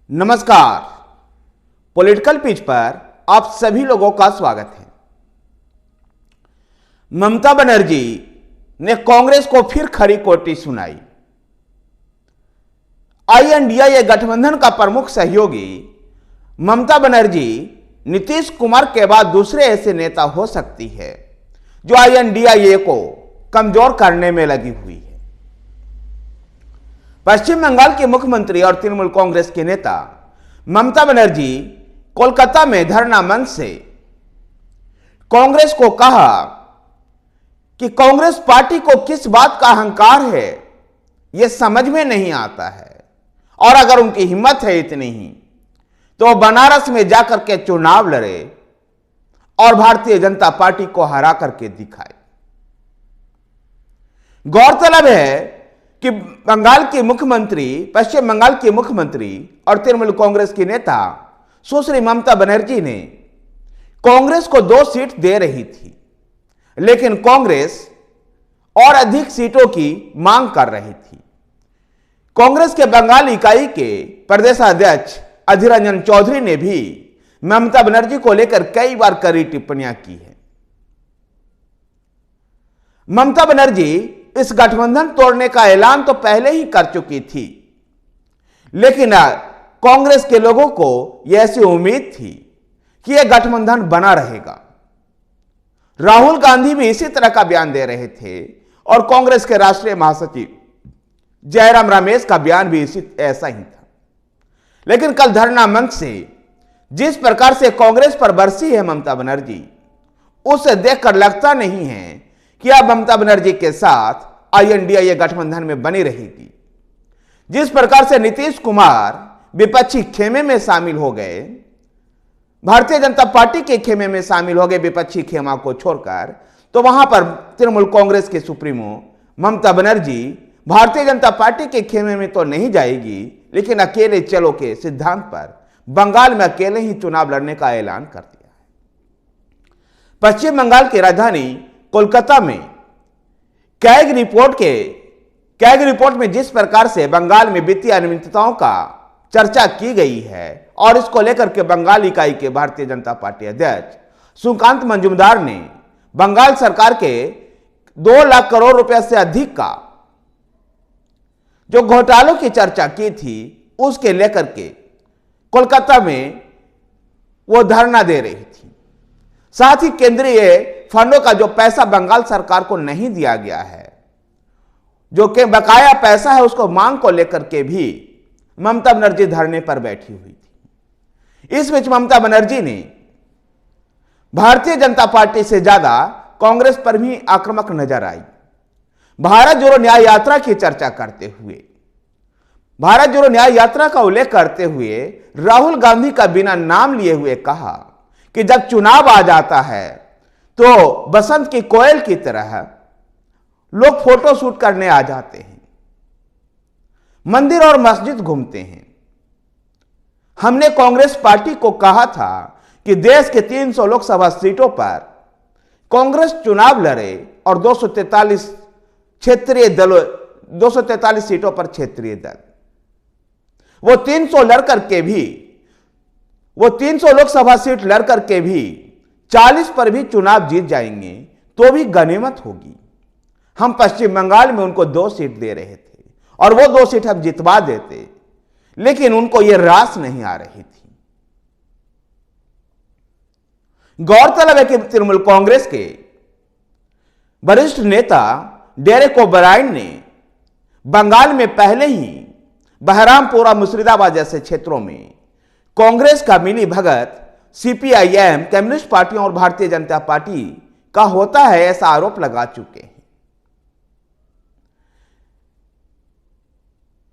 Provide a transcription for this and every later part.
नमस्कार। Political pitch पर आप सभी लोगों का स्वागत है। ममता बनर्जी ने कांग्रेस को फिर खरी खोटी सुनाई। आईएनडीए गठबंधन का प्रमुख सहयोगी ममता बनर्जी नीतीश कुमार के बाद दूसरे ऐसे नेता हो सकती है जो आईएनडीए को कमजोर करने में लगी हुई है। पश्चिम बंगाल के मुख्यमंत्री और तृणमूल कांग्रेस के नेता ममता बनर्जी कोलकाता में धरना मंच से कांग्रेस को कहा कि कांग्रेस पार्टी को किस बात का अहंकार है यह समझ में नहीं आता है, और अगर उनकी हिम्मत है इतनी ही तो बनारस में जाकर के चुनाव लड़े और भारतीय जनता पार्टी को हरा करके दिखाए। गौरतलब है कि पश्चिम बंगाल की मुख्यमंत्री और तृणमूल कांग्रेस की नेता सुश्री ममता बनर्जी ने कांग्रेस को 2 सीट दे रही थी, लेकिन कांग्रेस और अधिक सीटों की मांग कर रही थी। कांग्रेस के बंगाल इकाई के प्रदेशाध्यक्ष अधीर रंजन चौधरी ने भी ममता बनर्जी को लेकर कई बार कड़ी टिप्पणियां की है। ममता बनर्जी इस गठबंधन तोड़ने का ऐलान तो पहले ही कर चुकी थी, लेकिन कांग्रेस के लोगों को यह ऐसी उम्मीद थी कि यह गठबंधन बना रहेगा। राहुल गांधी भी इसी तरह का बयान दे रहे थे और कांग्रेस के राष्ट्रीय महासचिव जयराम रमेश का बयान भी ऐसा ही था। लेकिन कल धरना मंच से जिस प्रकार से कांग्रेस पर बरसी है ममता बनर्जी, उसे देखकर लगता नहीं है कि अब ममता बनर्जी के साथ आईएनडीए गठबंधन में बनी रहेगी। जिस प्रकार से नीतीश कुमार विपक्षी खेमे में शामिल हो गए, भारतीय जनता पार्टी के खेमे में शामिल हो गए विपक्षी खेमा को छोड़कर, तो वहां पर तृणमूल कांग्रेस के सुप्रीमो ममता बनर्जी भारतीय जनता पार्टी के खेमे में तो नहीं जाएगी, लेकिन अकेले चलो के सिद्धांत पर बंगाल में अकेले ही चुनाव लड़ने का ऐलान कर दिया है। पश्चिम बंगाल की राजधानी कोलकाता में कैग रिपोर्ट में जिस प्रकार से बंगाल में वित्तीय अनियमितताओं का चर्चा की गई है, और इसको लेकर के बंगाल इकाई के भारतीय जनता पार्टी अध्यक्ष सुकांत मजूमदार ने बंगाल सरकार के 2 लाख करोड़ रुपए से अधिक का जो घोटालों की चर्चा की थी, उसके लेकर के कोलकाता में वो धरना दे रही थी। साथ ही केंद्रीय फंडों का जो पैसा बंगाल सरकार को नहीं दिया गया है, जो कि बकाया पैसा है, उसको मांग को लेकर के भी ममता बनर्जी धरने पर बैठी हुई थी। इस बीच ममता बनर्जी ने भारतीय जनता पार्टी से ज्यादा कांग्रेस पर भी आक्रामक नजर आई। भारत जोड़ो न्याय यात्रा की चर्चा करते हुए, भारत जोड़ो न्याय यात्रा का उल्लेख करते हुए राहुल गांधी का बिना नाम लिए हुए कहा कि जब चुनाव आ जाता है तो बसंत की कोयल की तरह लोग फोटो शूट करने आ जाते हैं, मंदिर और मस्जिद घूमते हैं। हमने कांग्रेस पार्टी को कहा था कि देश के 300 लोकसभा सीटों पर कांग्रेस चुनाव लड़े और 243 सीटों पर क्षेत्रीय दल, वो 300 लोकसभा सीट लड़कर के भी 40 पर भी चुनाव जीत जाएंगे तो भी गनीमत होगी। हम पश्चिम बंगाल में उनको 2 सीट दे रहे थे और वो 2 सीट हम जितवा देते, लेकिन उनको यह रास नहीं आ रही थी। गौरतलब है कि तृणमूल कांग्रेस के वरिष्ठ नेता डेरेक ओब्रायन ने बंगाल में पहले ही बहरामपुरा मुर्शिदाबाद जैसे क्षेत्रों में कांग्रेस का मिली भगत सीपीआईएम, कम्युनिस्ट पार्टियों और भारतीय जनता पार्टी का होता है, ऐसा आरोप लगा चुके हैं।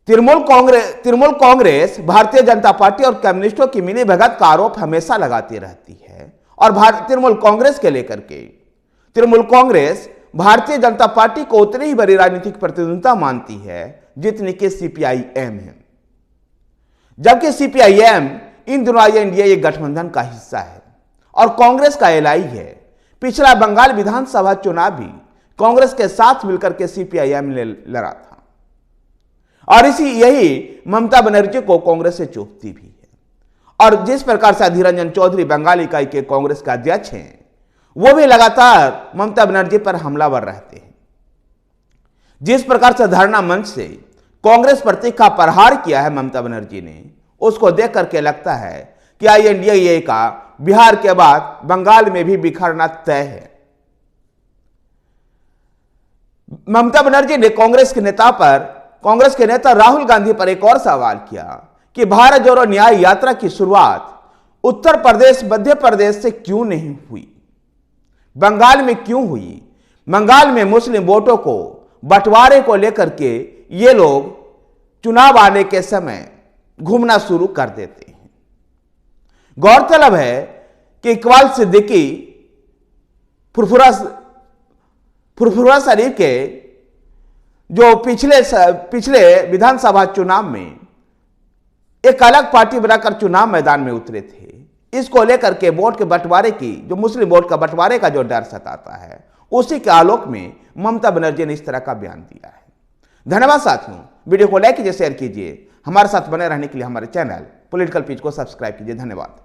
तृणमूल कांग्रेस भारतीय जनता पार्टी और कम्युनिस्टों की मिली भगत का आरोप हमेशा लगाती रहती है, और तृणमूल कांग्रेस के लेकर के तृणमूल कांग्रेस भारतीय जनता पार्टी को उतनी ही बड़ी राजनीतिक प्रतिद्वंदिता मानती है जितनी कि सीपीआईएम है, जबकि सीपीआईएम इन दोनों आईएनडीए गठबंधन का हिस्सा है और कांग्रेस का एलआई है। पिछला बंगाल विधानसभा चुनाव भी कांग्रेस के साथ मिलकर के सीपीआईएम ने लड़ा था, और यही ममता बनर्जी को कांग्रेस से चूकती भी है। और जिस प्रकार से अधीर रंजन चौधरी बंगाल इकाई के कांग्रेस के अध्यक्ष हैं, वो भी लगातार ममता बनर्जी पर हमलावर रहते हैं। जिस प्रकार से धरना मंच से कांग्रेस प्रतीक का प्रहार किया है ममता बनर्जी ने, उसको देख करके लगता है कि INDA का बिहार के बाद बंगाल में भी बिखरना तय है। ममता बनर्जी ने कांग्रेस के नेता राहुल गांधी पर एक और सवाल किया कि भारत जोड़ो न्याय यात्रा की शुरुआत उत्तर प्रदेश, मध्य प्रदेश से क्यों नहीं हुई, बंगाल में क्यों हुई। बंगाल में मुस्लिम वोटों को बंटवारे को लेकर के ये लोग चुनाव आने के समय घूमना शुरू कर देते हैं। गौरतलब है कि इकबाल सिद्दीकी फुरफुरा शरीफ के जो पिछले विधानसभा चुनाव में एक अलग पार्टी बनाकर चुनाव मैदान में उतरे थे। इसको लेकर के वोट के बंटवारे की, जो मुस्लिम वोट का बंटवारे का जो डर सताता है, उसी के आलोक में ममता बनर्जी ने इस तरह का बयान दिया है। धन्यवाद साथियों, वीडियो को लाइक कीजिए, शेयर कीजिए। हमारे साथ बने रहने के लिए हमारे चैनल पॉलिटिकल पिच को सब्सक्राइब कीजिए। धन्यवाद।